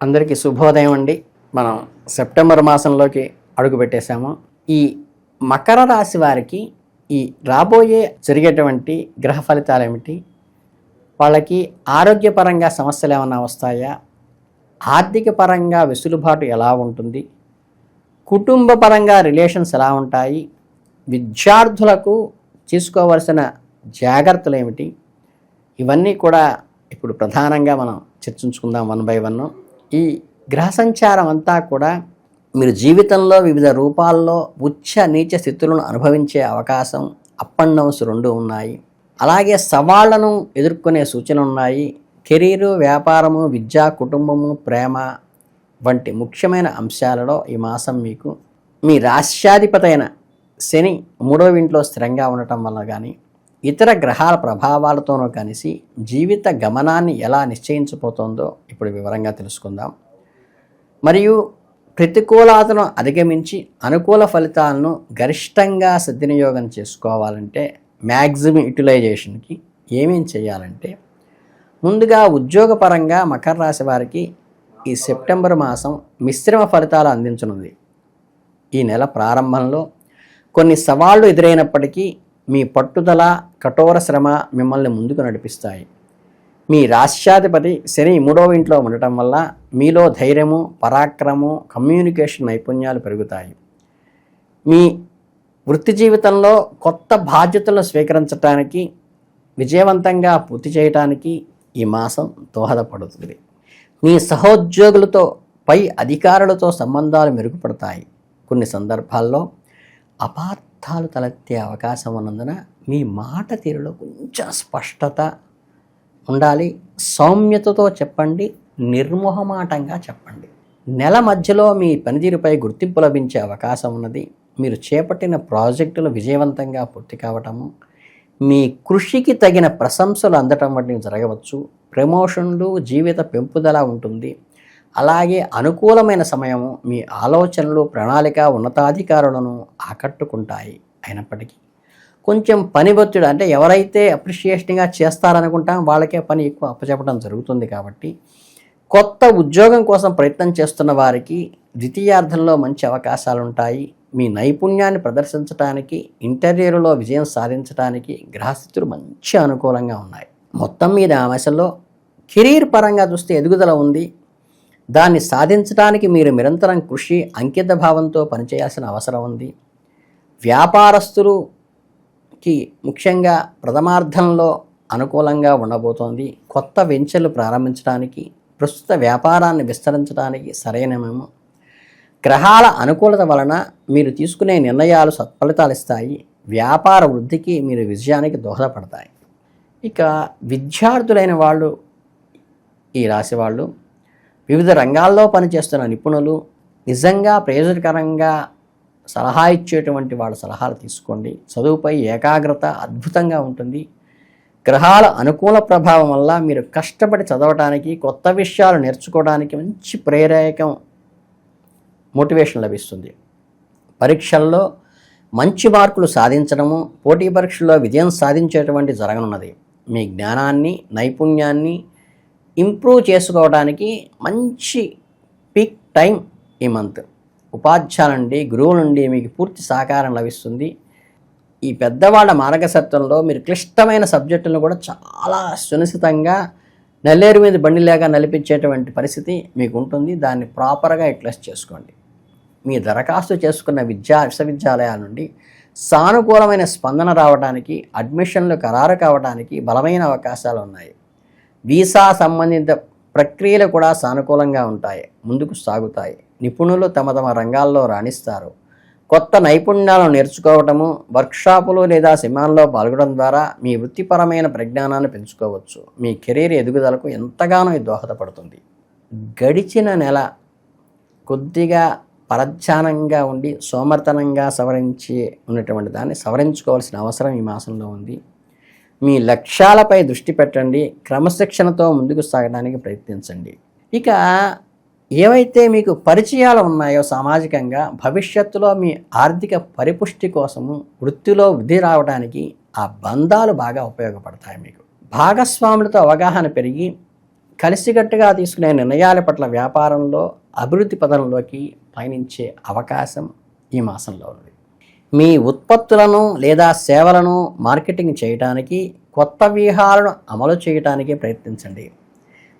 అందరికీ శుభోదయం అండి. మనం సెప్టెంబర్ మాసంలోకి అడుగు పెట్టేశాము. ఈ మకర రాశి వారికి ఈ రాబోయే జరిగేటువంటి గ్రహ ఫలితాలు ఏమిటి? వాళ్ళకి ఆరోగ్యపరంగా సమస్యలు ఏమైనా వస్తాయా? ఆర్థిక పరంగా వెసులుబాటు ఎలా ఉంటుంది? కుటుంబ పరంగా రిలేషన్స్ ఎలా ఉంటాయి? విద్యార్థులకు తీసుకోవలసిన జాగ్రత్తలు ఏమిటి? ఇవన్నీ కూడా ఇప్పుడు ప్రధానంగా మనం చర్చించుకుందాం వన్ బై వన్. ఈ గ్రహ సంచారం అంతా కూడా మీరు జీవితంలో వివిధ రూపాల్లో ఉచ్చ నీచ స్థితులను అనుభవించే అవకాశం, అప్ అండ్ డౌన్స్ రెండు ఉన్నాయి. అలాగే సవాళ్లను ఎదుర్కొనే సూచనలు ఉన్నాయి. కెరీరు, వ్యాపారము, విద్య, కుటుంబము, ప్రేమ వంటి ముఖ్యమైన అంశాలలో ఈ మాసం మీకు మీ రాశ్యాధిపతి అయిన శని 3వ ఇంట్లో స్థిరంగా ఉండటం వల్ల కానీ, ఇతర గ్రహాల ప్రభావాలతోనూ కలిసి జీవిత గమనాన్ని ఎలా నిశ్చయించబోతోందో ఇప్పుడు వివరంగా తెలుసుకుందాం. మరియు ప్రతికూలతను అధిగమించి అనుకూల ఫలితాలను గరిష్టంగా సద్వినియోగం చేసుకోవాలంటే మ్యాక్సిమం యూటిలైజేషన్కి ఏమేం చేయాలంటే, ముందుగా ఉద్యోగపరంగా మకర రాశి వారికి ఈ సెప్టెంబర్ మాసం మిశ్రమ ఫలితాలు అందించనుంది. ఈ నెల ప్రారంభంలో కొన్ని సవాళ్లు ఎదురైనప్పటికీ మీ పట్టుదల, కఠోర శ్రమ మిమ్మల్ని ముందుకు నడిపిస్తాయి. మీ రాశ్యాధిపతి శని 3వ ఇంట్లో ఉండటం వల్ల మీలో ధైర్యము, పరాక్రమము, కమ్యూనికేషన్ నైపుణ్యాలు పెరుగుతాయి. మీ వృత్తి జీవితంలో కొత్త బాధ్యతలను స్వీకరించడానికి, విజయవంతంగా పూర్తి చేయడానికి ఈ మాసం దోహదపడుతుంది. మీ సహోద్యోగులతో, పై అధికారులతో సంబంధాలు మెరుగుపడతాయి. కొన్ని సందర్భాల్లో అపార్థాలు తలెత్తే అవకాశం ఉన్నందున మీ మాట తీరులో కొంచెం స్పష్టత ఉండాలి. సౌమ్యతతో చెప్పండి, నిర్మోహమాటంగా చెప్పండి. నెల మధ్యలో మీ పనితీరుపై గుర్తింపు లభించే అవకాశం ఉన్నది. మీరు చేపట్టిన ప్రాజెక్టులు విజయవంతంగా పూర్తి కావటము, మీ కృషికి తగిన ప్రశంసలు అందటం వంటివి జరగవచ్చు. ప్రమోషన్లు, జీవిత పెంపుదల ఉంటుంది. అలాగే అనుకూలమైన సమయము మీ ఆలోచనలు, ప్రణాళిక ఉన్నతాధికారులను ఆకట్టుకుంటాయి. అయినప్పటికీ కొంచెం పని ఒత్తిడి, అంటే ఎవరైతే అప్రిషియేషన్గా చేస్తారనుకుంటాం వాళ్ళకే పని ఎక్కువ అప్పచెప్పడం జరుగుతుంది. కాబట్టి కొత్త ఉద్యోగం కోసం ప్రయత్నం చేస్తున్న వారికి ద్వితీయార్థంలో మంచి అవకాశాలు ఉంటాయి. మీ నైపుణ్యాన్ని ప్రదర్శించడానికి, ఇంటర్వ్యూలో విజయం సాధించడానికి గ్రహస్థితులు మంచి అనుకూలంగా ఉన్నాయి. మొత్తం మీద ఆ మాసంలో కెరీర్ పరంగా చూస్తే ఎదుగుదల ఉంది. దాన్ని సాధించడానికి మీరు నిరంతరం కృషి, అంకిత భావంతో పనిచేయాల్సిన అవసరం ఉంది. వ్యాపారస్తులుకి ముఖ్యంగా ప్రథమార్థంలో అనుకూలంగా ఉండబోతోంది. కొత్త వెంచర్లు ప్రారంభించడానికి, ప్రస్తుత వ్యాపారాన్ని విస్తరించడానికి సరైనమేమో. గ్రహాల అనుకూలత వలన మీరు తీసుకునే నిర్ణయాలు సత్ఫలితాలు ఇస్తాయి. వ్యాపార వృద్ధికి, మీరు విజయానికి దోహదపడతాయి. ఇక విద్యార్థులైన వాళ్ళు, ఈ రాశి వాళ్ళు, వివిధ రంగాల్లో పనిచేస్తున్న నిపుణులు, నిజంగా ప్రయోజనకరంగా సలహా ఇచ్చేటువంటి వాళ్ళ సలహాలు తీసుకోండి. చదువుపై ఏకాగ్రత అద్భుతంగా ఉంటుంది. గ్రహాల అనుకూల ప్రభావం వల్ల మీరు కష్టపడి చదవటానికి, కొత్త విషయాలు నేర్చుకోవడానికి మంచి ప్రేరకం, మోటివేషన్ లభిస్తుంది. పరీక్షల్లో మంచి మార్కులు సాధించడము, పోటీ పరీక్షల్లో విజయం సాధించేటువంటి జరగనున్నది. మీ జ్ఞానాన్ని, నైపుణ్యాన్ని ఇంప్రూవ్ చేసుకోవడానికి మంచి పీక్ టైం ఈ మంత్. ఉపాధ్యాయుల నుండి, గురువుల నుండి మీకు పూర్తి సహకారం లభిస్తుంది. ఈ పెద్దవాళ్ళ మార్గదర్శకత్వంలో మీరు క్లిష్టమైన సబ్జెక్టులను కూడా చాలా సునిశ్చితంగా నల్లేరు మీద బండిలాగా నలిపించేటువంటి పరిస్థితి మీకు ఉంటుంది. దాన్ని ప్రాపర్గా యూటిలైజ్ చేసుకోండి. మీ దరఖాస్తు చేసుకున్న విశ్వవిద్యాలయాల నుండి సానుకూలమైన స్పందన రావడానికి, అడ్మిషన్లు ఖరారు కావడానికి బలమైన అవకాశాలు ఉన్నాయి. వీసా సంబంధిత ప్రక్రియలు కూడా సానుకూలంగా ఉంటాయి, ముందుకు సాగుతాయి. నిపుణులు తమ రంగాల్లో రాణిస్తారు. కొత్త నైపుణ్యాలను నేర్చుకోవటము, వర్క్షాపులు లేదా సెమినార్లో పాల్గొనడం ద్వారా మీ వృత్తిపరమైన ప్రజ్ఞానాన్ని పెంచుకోవచ్చు. మీ కెరీర్ ఎదుగుదలకు ఎంతగానో ఇది దోహదపడుతుంది. గడిచిన నెల కొద్దిగా పరధ్యానంగా ఉండి సోమర్తనంగా సవరించి ఉన్నటువంటి దాన్ని సవరించుకోవాల్సిన అవసరం ఈ మాసంలో ఉంది. మీ లక్ష్యాలపై దృష్టి పెట్టండి. క్రమశిక్షణతో ముందుకు సాగడానికి ప్రయత్నించండి. ఇక ఏవైతే మీకు పరిచయాలు ఉన్నాయో సామాజికంగా, భవిష్యత్తులో మీ ఆర్థిక పరిపుష్టి కోసము, వృత్తిలో వృద్ధి రావడానికి ఆ బంధాలు బాగా ఉపయోగపడతాయి. మీకు భాగస్వాములతో అవగాహన పెరిగి కలిసికట్టుగా తీసుకునే నిర్ణయాల పట్ల వ్యాపారంలో అభివృద్ధి పదంలోకి పయనించే అవకాశం ఈ మాసంలో ఉంది. మీ ఉత్పత్తులను లేదా సేవలను మార్కెటింగ్ చేయడానికి, కొత్త వ్యూహాలను అమలు చేయడానికి ప్రయత్నించండి.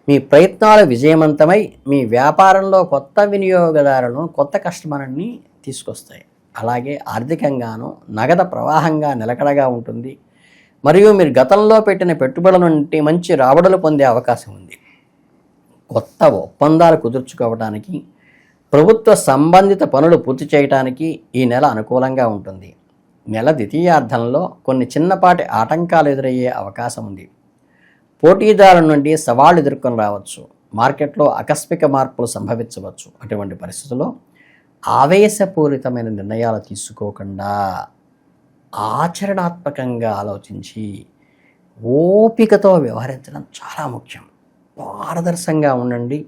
మీ ప్రయత్నాలు విజయవంతమై మీ వ్యాపారంలో కొత్త వినియోగదారులను, కొత్త కస్టమర్ని తీసుకొస్తాయి. అలాగే ఆర్థికంగాను నగదు ప్రవాహంగా నిలకడగా ఉంటుంది. మరియు మీరు గతంలో పెట్టిన పెట్టుబడుల నుండి మంచి రాబడులు పొందే అవకాశం ఉంది. కొత్త ఒప్పందాలు కుదుర్చుకోవడానికి, ప్రభుత్వ సంబంధిత పనులు పూర్తి చేయడానికి ఈ నెల అనుకూలంగా ఉంటుంది. నెల ద్వితీయార్థంలో కొన్ని చిన్నపాటి ఆటంకాలు ఎదురయ్యే అవకాశం ఉంది. పోటీదారుల నుండి సవాళ్లు ఎదుర్కొని రావచ్చు. మార్కెట్లో ఆకస్మిక మార్పులు సంభవించవచ్చు. అటువంటి పరిస్థితుల్లో ఆవేశపూరితమైన నిర్ణయాలు తీసుకోకుండా ఆచరణాత్మకంగా ఆలోచించి ఓపికతో వ్యవహరించడం చాలా ముఖ్యం. పారదర్శకంగా ఉండండి.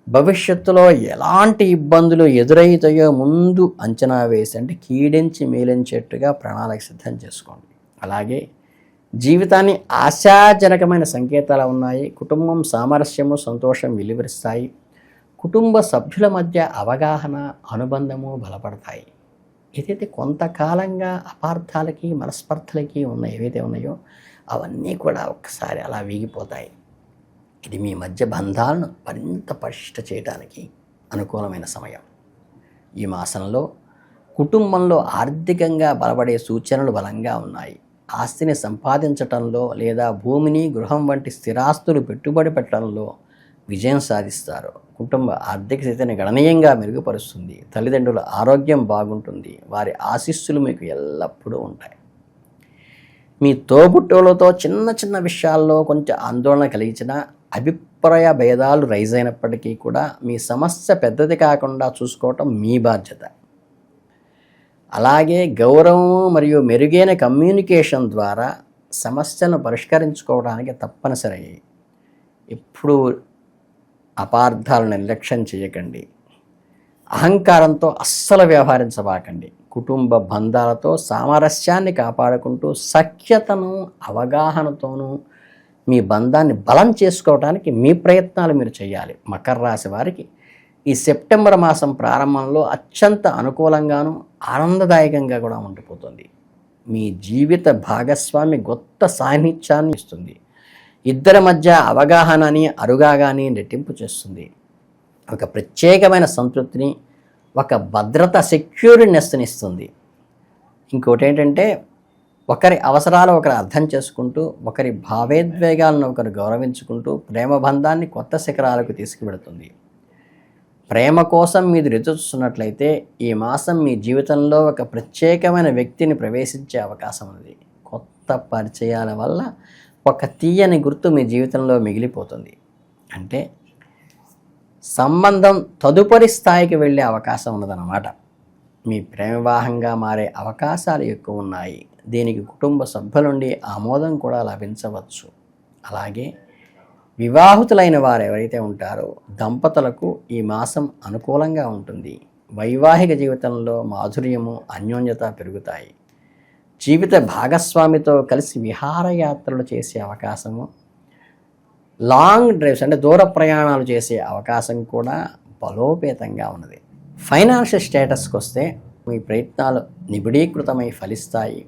భవిష్యత్తులో ఎలాంటి ఇబ్బందులు ఎదురవుతాయో ముందు అంచనా వేసి, అంటే కీడించి మేలించేట్టుగా ప్రణాళిక సిద్ధం చేసుకోండి. అలాగే జీవితాన్ని ఆశాజనకమైన సంకేతాలు ఉన్నాయి. కుటుంబం సామరస్యము, సంతోషం వెలువరిస్తాయి. కుటుంబ సభ్యుల మధ్య అవగాహన, అనుబంధము బలపడతాయి. ఏదైతే కొంతకాలంగా అపార్థాలకి, మనస్పర్ధలకి ఏవైతే ఉన్నాయో అవన్నీ కూడా ఒక్కసారి అలా వీగిపోతాయి. ఇది మీ మధ్య బంధాలను మరింత పటిష్ట చేయడానికి అనుకూలమైన సమయం. ఈ మాసంలో కుటుంబంలో ఆర్థికంగా బలపడే సూచనలు బలంగా ఉన్నాయి. ఆస్తిని సంపాదించటంలో లేదా భూమిని, గృహం వంటి స్థిరాస్తులు పెట్టుబడి పెట్టడంలో విజయం సాధిస్తారు. కుటుంబ ఆర్థిక స్థితిని గణనీయంగా మెరుగుపరుస్తుంది. తల్లిదండ్రుల ఆరోగ్యం బాగుంటుంది. వారి ఆశీస్సులు మీకు ఎల్లప్పుడూ ఉంటాయి. మీ తోబుట్టువులతో చిన్న చిన్న విషయాల్లో కొంచెం ఆందోళన కలిగించిన, అభిప్రాయ భేదాలు రైజ్ అయినప్పటికీ కూడా మీ సమస్య పెద్దది కాకుండా చూసుకోవటం మీ బాధ్యత. అలాగే గౌరవం మరియు మెరుగైన కమ్యూనికేషన్ ద్వారా సమస్యలను పరిష్కరించుకోవడానికి తప్పనిసరి. ఎప్పుడు అపార్థాలను నిర్లక్ష్యం చేయకండి. అహంకారంతో అస్సలు వ్యవహరించబాకండి. కుటుంబ బంధాలతో సామరస్యాన్ని కాపాడుకుంటూ సఖ్యతను, అవగాహనతోనూ మీ బంధాన్ని బలం చేసుకోవడానికి మీ ప్రయత్నాలు మీరు చేయాలి. మకర రాశి వారికి ఈ సెప్టెంబర్ మాసం ప్రారంభంలో అత్యంత అనుకూలంగాను ఆనందదాయకంగా కూడా ఉండిపోతుంది. మీ జీవిత భాగస్వామి కొత్త సాన్నిధ్యాన్ని ఇస్తుంది. ఇద్దరి మధ్య అవగాహనని, అరుగాగాని రెట్టింపు చేస్తుంది. ఒక ప్రత్యేకమైన సంతృప్తిని, ఒక భద్రత, సెక్యూరినెస్ని ఇస్తుంది. ఇంకోటి ఏంటంటే, ఒకరి అవసరాలు ఒకరు అర్థం చేసుకుంటూ, ఒకరి భావోద్వేగాలను ఒకరు గౌరవించుకుంటూ ప్రేమ బంధాన్ని కొత్త శిఖరాలకు తీసుకువెడుతుంది. ప్రేమ కోసం మీరు ఎదురు చూస్తున్నట్లయితే ఈ మాసం మీ జీవితంలో ఒక ప్రత్యేకమైన వ్యక్తిని ప్రవేశించే అవకాశం ఉంది. కొత్త పరిచయాల వల్ల ఒక తీయని గుర్తు మీ జీవితంలో మిగిలిపోతుంది. అంటే సంబంధం తదుపరి స్థాయికి వెళ్ళే అవకాశం ఉన్నదన్నమాట. మీ ప్రేమ వివాహంగా మారే అవకాశాలు ఎక్కువ ఉన్నాయి. దీనికి కుటుంబ సభ్యుల నుండి ఆమోదం కూడా లభించవచ్చు. అలాగే వివాహితులైన వారు ఎవరైతే ఉంటారో దంపతులకు ఈ మాసం అనుకూలంగా ఉంటుంది. వైవాహిక జీవితంలో మాధుర్యము, అన్యోన్యత పెరుగుతాయి. జీవిత భాగస్వామితో కలిసి విహారయాత్రలు చేసే అవకాశము, లాంగ్ డ్రైవ్స్ అంటే దూర ప్రయాణాలు చేసే అవకాశం కూడా బలోపేతంగా ఉన్నది. ఫైనాన్షియల్ స్టేటస్కి వస్తే మీ ప్రయత్నాలు నిబిడీకృతమై ఫలిస్తాయి.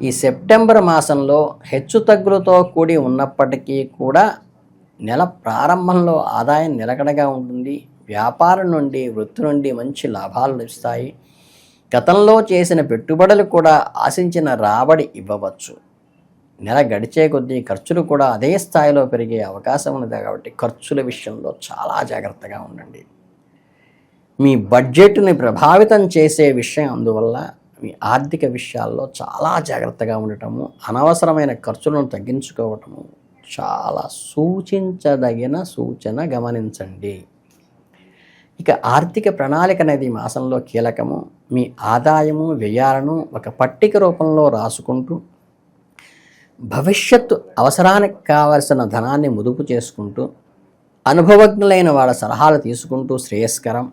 ఈ సెప్టెంబర్ మాసంలో హెచ్చుతగ్గులతో కూడి ఉన్నప్పటికీ కూడా నెల ప్రారంభంలో ఆదాయం నిలకడగా ఉంటుంది. వ్యాపారం నుండి, వృత్తి నుండి మంచి లాభాలు లభిస్తాయి. గతంలో చేసిన పెట్టుబడులు కూడా ఆశించిన రాబడి ఇవ్వవచ్చు. నెల గడిచే కొద్దీ ఖర్చులు కూడా అదే స్థాయిలో పెరిగే అవకాశం ఉంది. కాబట్టి ఖర్చుల విషయంలో చాలా జాగ్రత్తగా ఉండండి. మీ బడ్జెట్ని ప్రభావితం చేసే విషయం అందువల్ల మీ ఆర్థిక విషయాల్లో చాలా జాగ్రత్తగా ఉండటము, అనవసరమైన ఖర్చులను తగ్గించుకోవటము చాలా సూచించదగిన సూచన. గమనించండి. ఇక ఆర్థిక ప్రణాళిక అనేది ఈ మాసంలో కీలకము. మీ ఆదాయము, వ్యయాలను ఒక పట్టిక రూపంలో రాసుకుంటూ భవిష్యత్తు అవసరానికి కావలసిన ధనాన్ని ముదుపు చేసుకుంటూ, అనుభవజ్ఞులైన వాళ్ళ సలహాలు తీసుకుంటూ శ్రేయస్కరం.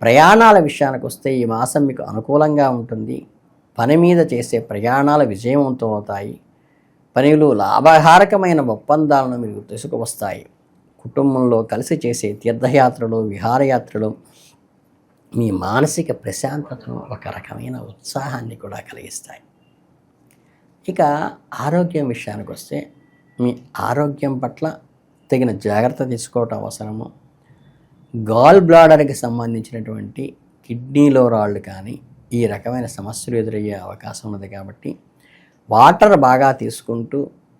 ప్రయాణాల విషయానికి వస్తే ఈ మాసం మీకు అనుకూలంగా ఉంటుంది. పని మీద చేసే ప్రయాణాలు విజయవంతం అవుతాయి. పనులు లాభకారకమైన ఒప్పందాలను మీకు తీసుకువస్తాయి. కుటుంబంలో కలిసి చేసే తీర్థయాత్రలు, విహారయాత్రలు మీ మానసిక ప్రశాంతతను, ఒక రకమైన ఉత్సాహాన్ని కూడా కలిగిస్తాయి. ఇక ఆరోగ్యం విషయానికి వస్తే, మీ ఆరోగ్యం పట్ల తగిన జాగ్రత్త తీసుకోవటం అవసరము. గాల్ బ్లాడర్కి సంబంధించినటువంటి కిడ్నీలో రాళ్ళు కానీ ఈ రకమైన సమస్యలు ఎదురయ్యే అవకాశం ఉన్నది. కాబట్టి వాటర్ బాగా తీసుకుంటూ,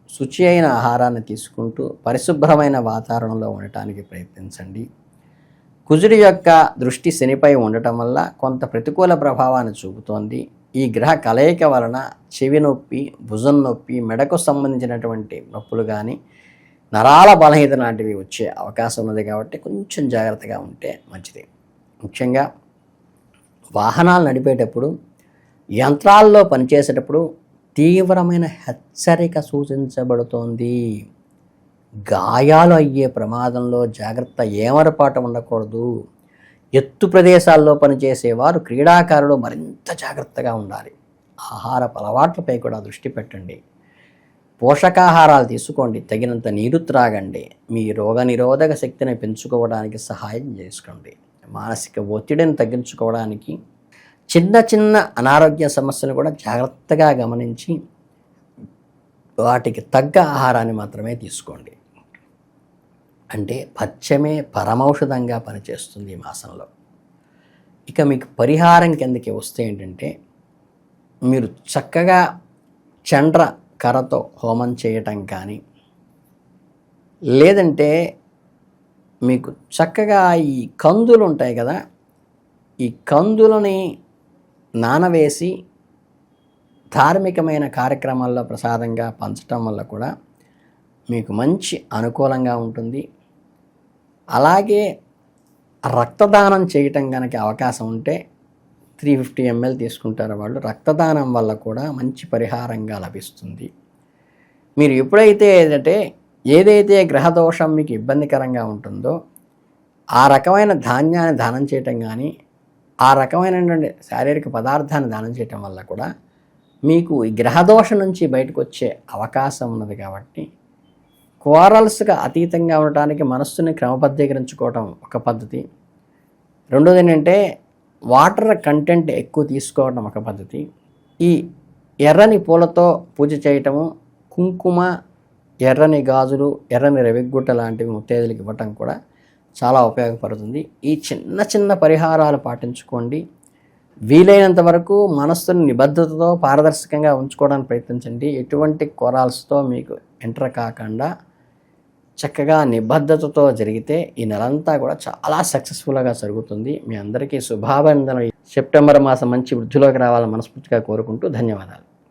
శుచి అయిన ఆహారాన్ని తీసుకుంటూ, పరిశుభ్రమైన వాతావరణంలో ఉండటానికి ప్రయత్నించండి. కుజుడి యొక్క దృష్టి శనిపై ఉండటం వల్ల కొంత ప్రతికూల ప్రభావాన్ని చూపుతోంది. ఈ గ్రహ కలయిక వలన చెవి నొప్పి, భుజం నొప్పి, మెడకు సంబంధించినటువంటి నొప్పులు కానీ, నరాల బలహీనత లాంటివి వచ్చే అవకాశం ఉన్నది. కాబట్టి కొంచెం జాగ్రత్తగా ఉంటే మంచిది. ముఖ్యంగా వాహనాలు నడిపేటప్పుడు, యంత్రాల్లో పనిచేసేటప్పుడు తీవ్రమైన హెచ్చరిక సూచించబడుతోంది. గాయాలు అయ్యే ప్రమాదంలో జాగ్రత్త ఏమరపాటు ఉండకూడదు. ఎత్తు ప్రదేశాల్లో పనిచేసేవారు, క్రీడాకారులు మరింత జాగ్రత్తగా ఉండాలి. ఆహారపు అలవాట్లపై కూడా దృష్టి పెట్టండి. పోషకాహారాలు తీసుకోండి, తగినంత నీరు త్రాగండి. మీ రోగనిరోధక శక్తిని పెంచుకోవడానికి సహాయం చేసుకోండి. మానసిక ఒత్తిడిని తగ్గించుకోవడానికి చిన్న చిన్న అనారోగ్య సమస్యలు కూడా జాగ్రత్తగా గమనించి వాటికి తగ్గ ఆహారాన్ని మాత్రమే తీసుకోండి. అంటే పథ్యమే పరమౌషధంగా పనిచేస్తుంది ఈ మాసంలో. ఇక మీకు పరిహారం కిందకి వస్తే ఏంటంటే, మీరు చక్కగా చండ్ర కర్రతో హోమం చేయటం కానీ, లేదంటే మీకు చక్కగా ఈ కందులు ఉంటాయి కదా, ఈ కందులని నానవేసి ధార్మికమైన కార్యక్రమాల్లో ప్రసాదంగా పంచటం వల్ల కూడా మీకు మంచి అనుకూలంగా ఉంటుంది. అలాగే రక్తదానం చేయటం కనుక అవకాశం ఉంటే 350 ml తీసుకుంటారు వాళ్ళు. రక్తదానం వల్ల కూడా మంచి పరిహారంగా లభిస్తుంది. మీరు ఎప్పుడైతే ఏదైతే గ్రహదోషం మీకు ఇబ్బందికరంగా ఉంటుందో ఆ రకమైన ధాన్యాన్ని దానం చేయటం కానీ, ఆ రకమైనటువంటి శారీరక పదార్థాన్ని దానం చేయటం వల్ల కూడా మీకు ఈ గ్రహదోషం నుంచి బయటకు వచ్చే అవకాశం ఉన్నది. కాబట్టి కోరల్స్గా అతీతంగా ఉండటానికి మనస్సుని క్రమబద్ధీకరించుకోవటం ఒక పద్ధతి. రెండోది ఏంటంటే వాటర్ కంటెంట్ ఎక్కువ తీసుకోవడం ఒక పద్ధతి. ఈ ఎర్రని పూలతో పూజ చేయటము, కుంకుమ, ఎర్రని గాజులు, ఎర్రని రవిగుట్ట లాంటివి ముత్తైదులకు ఇవ్వటం కూడా చాలా ఉపయోగపడుతుంది. ఈ చిన్న చిన్న పరిహారాలు పాటించుకోండి. వీలైనంత వరకు మనస్సుని నిబద్ధతతో పారదర్శకంగా ఉంచుకోవడానికి ప్రయత్నించండి. ఎటువంటి కొరాల్స్తో మీకు ఎంటర్ కాకుండా చక్కగా నిబద్ధతతో జరిగితే ఈ నెలంతా కూడా చాలా సక్సెస్ఫుల్గా జరుగుతుంది. మీ అందరికీ శుభాభినందనలు. సెప్టెంబర్ మాసం మంచి వృద్ధిలోకి రావాలని మనస్ఫూర్తిగా కోరుకుంటూ ధన్యవాదాలు.